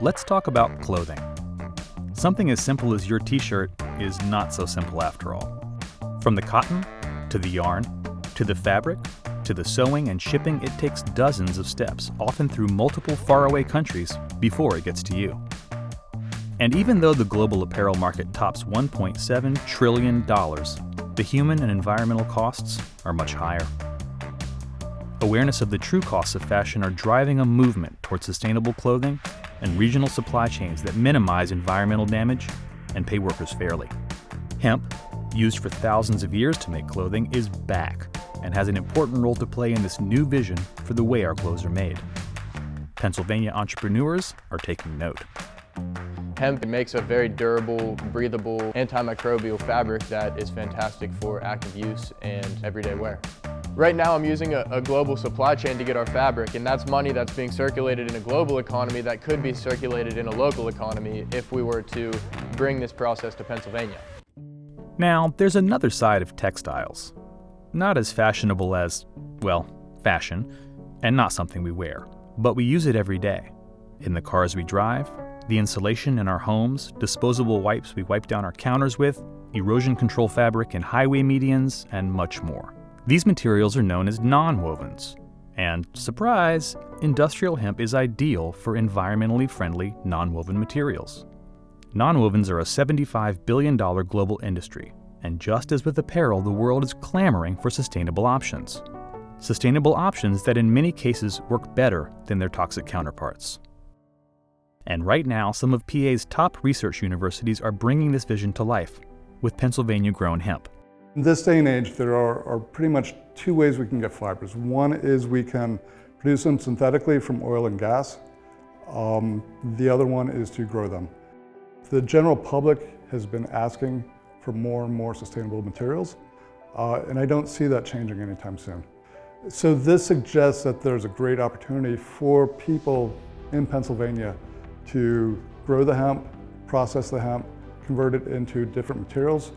Let's talk about clothing. Something as simple as your t-shirt is not so simple after all. From the cotton, to the yarn, to the fabric, to the sewing and shipping, it takes dozens of steps, often through multiple faraway countries, before it gets to you. And even though the global apparel market tops $1.7 trillion, the human and environmental costs are much higher. Awareness of the true costs of fashion are driving a movement towards sustainable clothing and regional supply chains that minimize environmental damage and pay workers fairly. Hemp, used for thousands of years to make clothing, is back and has an important role to play in this new vision for the way our clothes are made. Pennsylvania entrepreneurs are taking note. Hemp makes a very durable, breathable, antimicrobial fabric that is fantastic for active use and everyday wear. Right now I'm using a global supply chain to get our fabric, and that's money that's being circulated in a global economy that could be circulated in a local economy if we were to bring this process to Pennsylvania. Now, there's another side of textiles. Not as fashionable as, well, fashion, and not something we wear, but we use it every day. In the cars we drive, the insulation in our homes, disposable wipes we wipe down our counters with, erosion control fabric in highway medians, and much more. These materials are known as nonwovens, and surprise, industrial hemp is ideal for environmentally friendly nonwoven materials. Nonwovens are a $75 billion global industry, and just as with apparel, the world is clamoring for sustainable options. Sustainable options that in many cases work better than their toxic counterparts. And right now, some of PA's top research universities are bringing this vision to life with Pennsylvania-grown hemp. In this day and age, there are pretty much two ways we can get fibers. One is we can produce them synthetically from oil and gas. The other one is to grow them. The general public has been asking for more and more sustainable materials, and I don't see that changing anytime soon. So this suggests that there's a great opportunity for people in Pennsylvania to grow the hemp, process the hemp, convert it into different materials,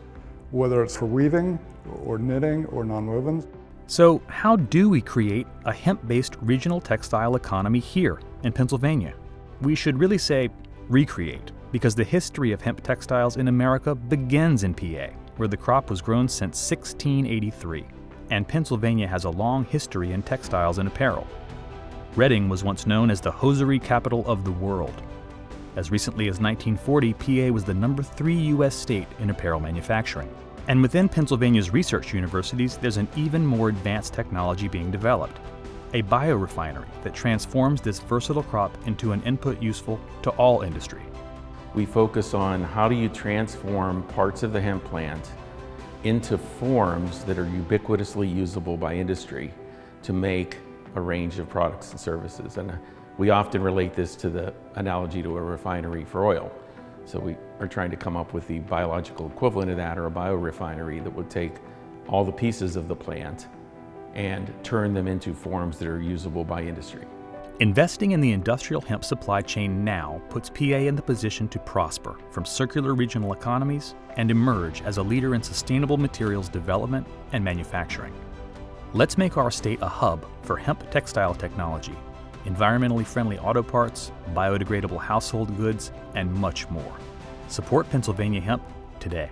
whether it's for weaving or knitting or nonwovens. So how do we create a hemp-based regional textile economy here in Pennsylvania? We should really say recreate, because the history of hemp textiles in America begins in PA, where the crop was grown since 1683. And Pennsylvania has a long history in textiles and apparel. Reading was once known as the hosiery capital of the world. As recently as 1940, PA was the #3 U.S. state in apparel manufacturing. And within Pennsylvania's research universities, there's an even more advanced technology being developed, a biorefinery that transforms this versatile crop into an input useful to all industry. We focus on how do you transform parts of the hemp plant into forms that are ubiquitously usable by industry to make a range of products and services. And we often relate this to the analogy to a refinery for oil. So we are trying to come up with the biological equivalent of that, or a biorefinery that would take all the pieces of the plant and turn them into forms that are usable by industry. Investing in the industrial hemp supply chain now puts PA in the position to prosper from circular regional economies and emerge as a leader in sustainable materials development and manufacturing. Let's make our state a hub for hemp textile technology, environmentally friendly auto parts, biodegradable household goods, and much more. Support Pennsylvania hemp today.